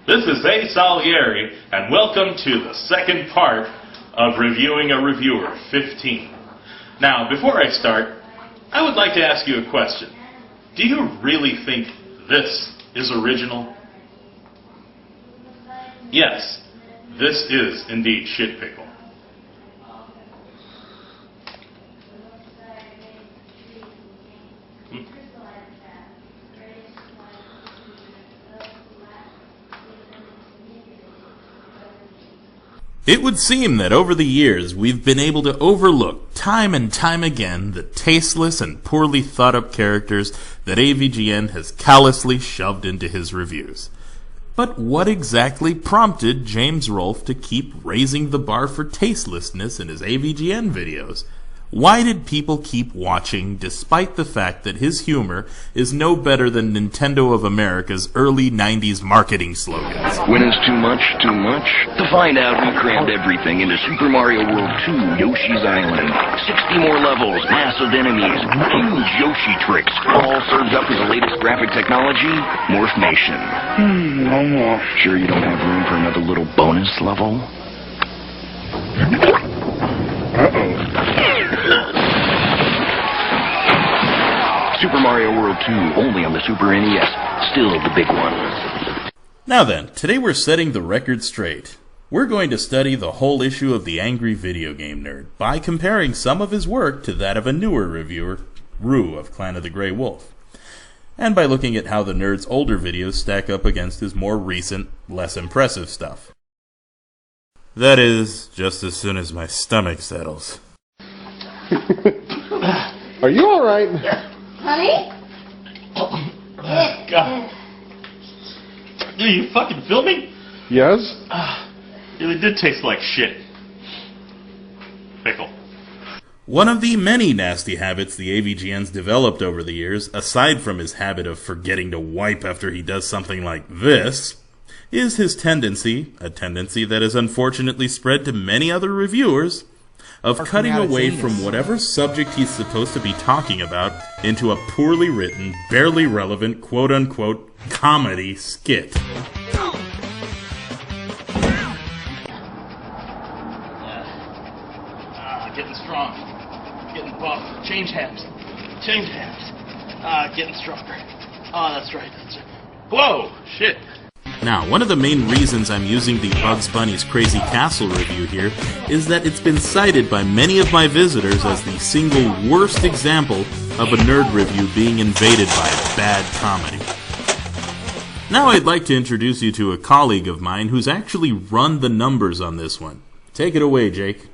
This is A. Salieri, and welcome to the second part of Reviewing a Reviewer 15. Now, before I start, I would like to ask you a question. Do you really think this is original? Yes, this is indeed shit pickle. It would seem that over the years we've been able to overlook time and time again the tasteless and poorly thought up characters that AVGN has callously shoved into his reviews. But what exactly prompted James Rolfe to keep raising the bar for tastelessness in his AVGN videos? Why did people keep watching despite the fact that his humor is no better than Nintendo of America's early 90s marketing slogans? When is too much too much? To find out, we crammed everything into Super Mario World 2 Yoshi's Island. 60 more levels, massive enemies, huge Yoshi tricks, all served up with the latest graphic technology, Morphmation. No more. Sure you don't have room for another little bonus level? Super Mario World 2, only on the Super NES. Still the big one. Now then, today we're setting the record straight. We're going to study the whole issue of the Angry Video Game Nerd by comparing some of his work to that of a newer reviewer, Rue of Clan of the Grey Wolf, and by looking at how the nerd's older videos stack up against his more recent, less impressive stuff. That is, just as soon as my stomach settles. Are you alright? Honey? God. Are you fucking filming? Yes? It really did taste like shit. Pickle. One of the many nasty habits the AVGN's developed over the years, aside from his habit of forgetting to wipe after he does something like this, is his tendency, a tendency that has unfortunately spread to many other reviewers, of cutting away from whatever subject he's supposed to be talking about into a poorly written, barely relevant, quote-unquote, comedy skit. Getting strong. Getting buff. Change halves. Change halves. Getting stronger. Oh, that's right. Whoa! Shit. Now, one of the main reasons I'm using the Bugs Bunny's Crazy Castle review here is that it's been cited by many of my visitors as the single worst example of a nerd review being invaded by bad comedy. Now I'd like to introduce you to a colleague of mine who's actually run the numbers on this one. Take it away, Jake.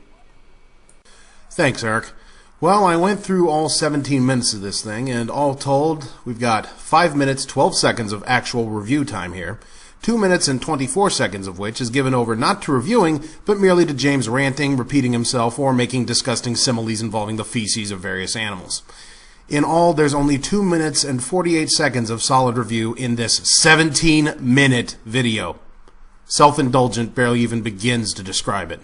Thanks, Eric. Well, I went through all 17 minutes of this thing, and all told, we've got 5 minutes, 12 seconds of actual review time here. 2 minutes and 24 seconds of which is given over not to reviewing, but merely to James ranting, repeating himself, or making disgusting similes involving the feces of various animals. In all, there's only 2 minutes and 48 seconds of solid review in this 17-minute video. Self-indulgent barely even begins to describe it.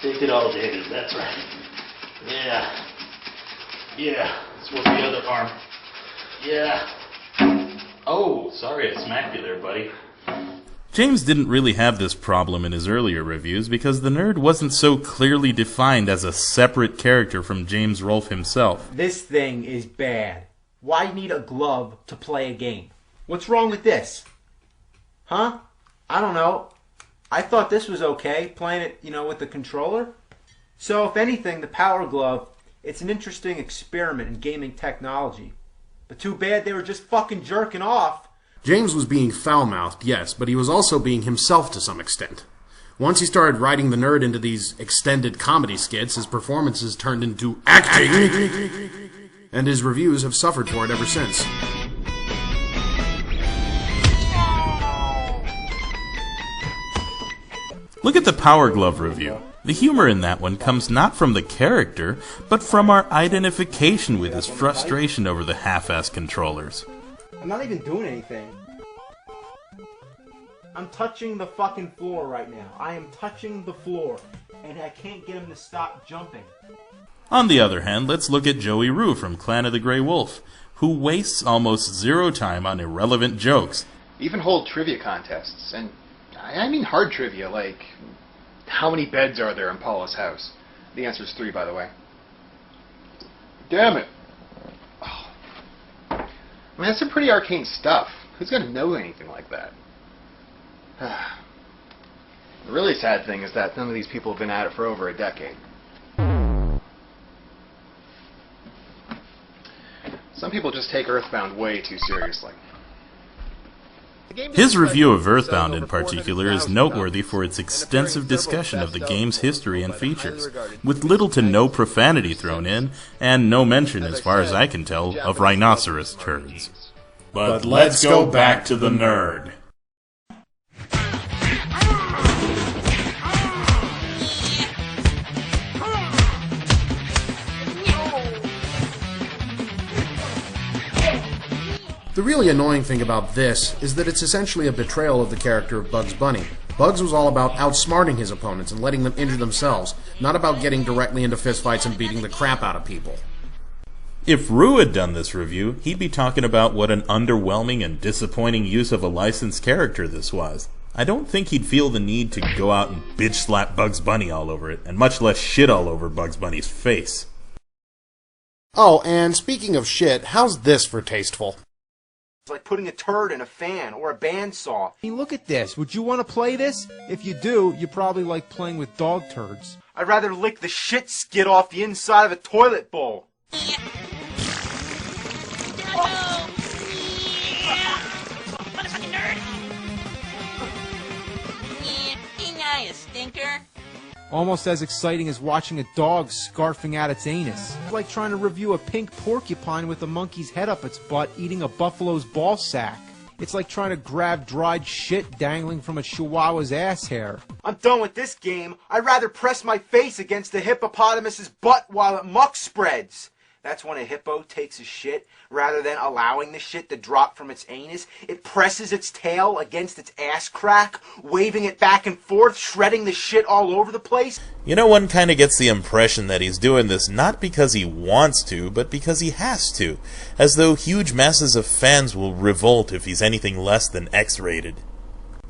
Take it all, David. That's right. Yeah. Yeah. Let's work the other arm. Yeah. Oh, sorry I smacked you there, buddy. James didn't really have this problem in his earlier reviews because the nerd wasn't so clearly defined as a separate character from James Rolfe himself. This thing is bad. Why need a glove to play a game? What's wrong with this? Huh? I don't know. I thought this was okay, playing it, with the controller. So, if anything, the Power Glove, it's an interesting experiment in gaming technology. But too bad they were just fucking jerking off. James was being foul-mouthed, yes, but he was also being himself to some extent. Once he started writing the nerd into these extended comedy skits, his performances turned into acting, and his reviews have suffered for it ever since. Look at the Power Glove review. The humor in that one comes not from the character, but from our identification with his frustration over the half-assed controllers. I'm not even doing anything. I'm touching the fucking floor right now. I am touching the floor, and I can't get him to stop jumping. On the other hand, let's look at Joey Rue from Clan of the Grey Wolf, who wastes almost zero time on irrelevant jokes, Even hold trivia contests. And I mean hard trivia, like, how many beds are there in Paula's house? The answer is 3, by the way. Damn it. Oh. I mean, that's some pretty arcane stuff. Who's going to know anything like that? The really sad thing is that none of these people have been at it for over a decade. Some people just take Earthbound way too seriously. His review of Earthbound in particular is noteworthy for its extensive discussion of the game's history and features, with little to no profanity thrown in, and no mention, as far as I can tell, of rhinoceros turds. But let's go back to the nerd. The really annoying thing about this is that it's essentially a betrayal of the character of Bugs Bunny. Bugs was all about outsmarting his opponents and letting them injure themselves, not about getting directly into fistfights and beating the crap out of people. If Rue had done this review, he'd be talking about what an underwhelming and disappointing use of a licensed character this was. I don't think he'd feel the need to go out and bitch slap Bugs Bunny all over it, and much less shit all over Bugs Bunny's face. Oh, and speaking of shit, how's this for tasteful? It's like putting a turd in a fan or a bandsaw. I mean, look at this. Would you want to play this? If you do, you probably like playing with dog turds. I'd rather lick the shit skid off the inside of a toilet bowl. Motherfucking nerd! Ain't I a stinker? Almost as exciting as watching a dog scarfing out its anus. It's like trying to review a pink porcupine with a monkey's head up its butt eating a buffalo's ball sack. It's like trying to grab dried shit dangling from a chihuahua's ass hair. I'm done with this game. I'd rather press my face against the hippopotamus's butt while it muck spreads. That's when a hippo takes a shit. Rather than allowing the shit to drop from its anus, it presses its tail against its ass crack, waving it back and forth, shredding the shit all over the place. You know, one kind of gets the impression that he's doing this not because he wants to, but because he has to, as though huge masses of fans will revolt if he's anything less than X-rated.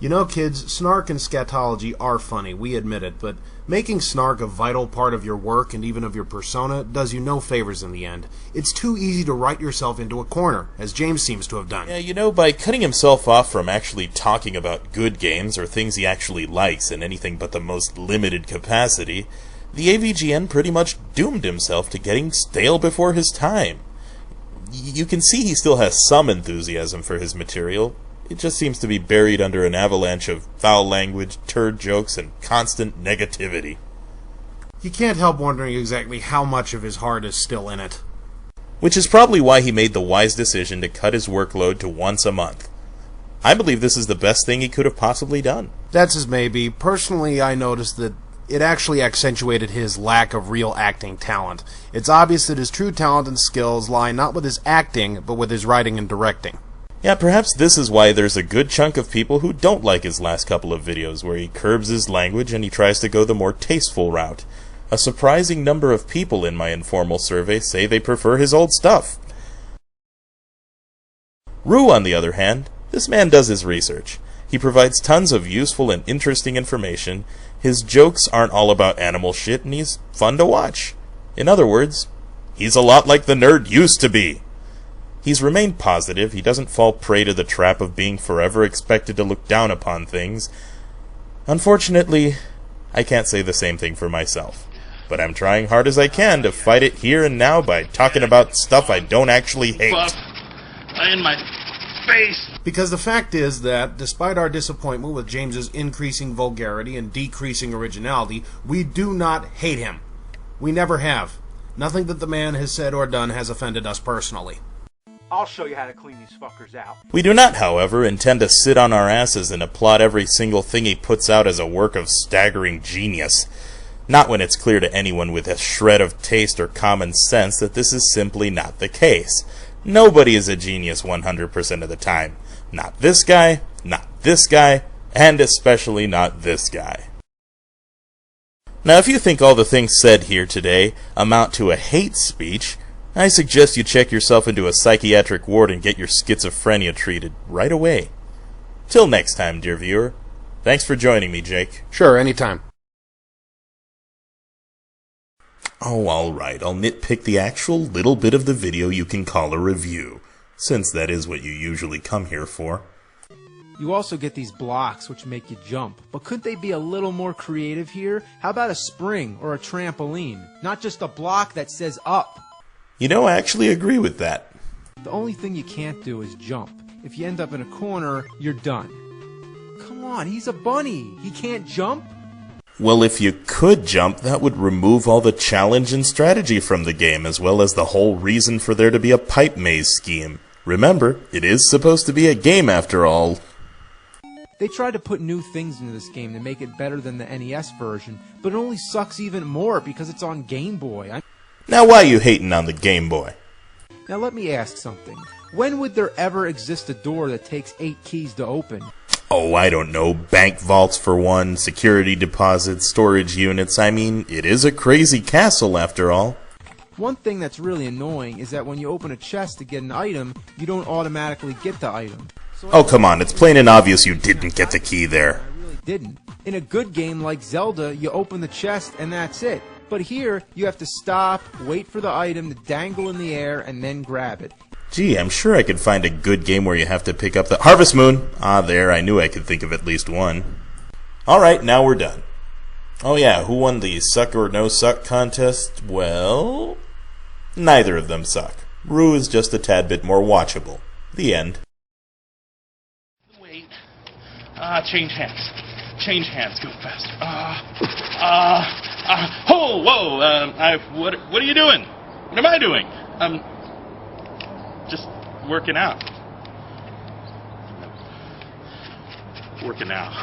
You know, kids, snark and scatology are funny, we admit it, but making snark a vital part of your work and even of your persona does you no favors in the end. It's too easy to write yourself into a corner, as James seems to have done. Yeah, you know, by cutting himself off from actually talking about good games or things he actually likes in anything but the most limited capacity, the AVGN pretty much doomed himself to getting stale before his time. You can see he still has some enthusiasm for his material. It just seems to be buried under an avalanche of foul language, turd jokes, and constant negativity. You can't help wondering exactly how much of his heart is still in it. Which is probably why he made the wise decision to cut his workload to once a month. I believe this is the best thing he could have possibly done. That's as maybe. Personally, I noticed that it actually accentuated his lack of real acting talent. It's obvious that his true talent and skills lie not with his acting, but with his writing and directing. Yeah, perhaps this is why there's a good chunk of people who don't like his last couple of videos, where he curbs his language and he tries to go the more tasteful route. A surprising number of people in my informal survey say they prefer his old stuff. Rue, on the other hand, this man does his research. He provides tons of useful and interesting information. His jokes aren't all about animal shit, and he's fun to watch. In other words, he's a lot like the nerd used to be. He's remained positive. He doesn't fall prey to the trap of being forever expected to look down upon things. Unfortunately, I can't say the same thing for myself. But I'm trying hard as I can to fight it here and now by talking about stuff I don't actually hate. In my face! Because the fact is that, despite our disappointment with James's increasing vulgarity and decreasing originality, we do not hate him. We never have. Nothing that the man has said or done has offended us personally. I'll show you how to clean these fuckers out. We do not, however, intend to sit on our asses and applaud every single thing he puts out as a work of staggering genius. Not when it's clear to anyone with a shred of taste or common sense that this is simply not the case. Nobody is a genius 100% of the time. Not this guy, and especially not this guy. Now, if you think all the things said here today amount to a hate speech, I suggest you check yourself into a psychiatric ward and get your schizophrenia treated right away. Till next time, dear viewer. Thanks for joining me, Jake. Sure, anytime. Oh, alright, I'll nitpick the actual little bit of the video you can call a review, since that is what you usually come here for. You also get these blocks which make you jump, but couldn't they be a little more creative here? How about a spring or a trampoline? Not just a block that says up. You know, I actually agree with that. The only thing you can't do is jump. If you end up in a corner, you're done. Come on, he's a bunny. He can't jump? Well, if you could jump, that would remove all the challenge and strategy from the game, as well as the whole reason for there to be a pipe maze scheme. Remember, it is supposed to be a game after all. They tried to put new things into this game to make it better than the NES version, but it only sucks even more because it's on Game Boy. Now why you hating on the Game Boy? Now let me ask something. When would there ever exist a door that takes 8 keys to open? Oh, I don't know. Bank vaults for one, security deposits, storage units. I mean, it is a crazy castle after all. One thing that's really annoying is that when you open a chest to get an item, you don't automatically get the item. Oh, come on. It's plain and obvious you didn't get the key there. I really didn't. In a good game like Zelda, you open the chest and that's it. But here, you have to stop, wait for the item to dangle in the air, and then grab it. Gee, I'm sure I could find a good game where you have to pick up the Harvest Moon. Ah, there. I knew I could think of at least one. Alright, now we're done. Oh yeah, who won the suck or no suck contest? Well, neither of them suck. Rue is just a tad bit more watchable. The end. Wait. Change hands. Change hands. Go faster. Oh, whoa. What are you doing? What am I doing? Just working out. Working out.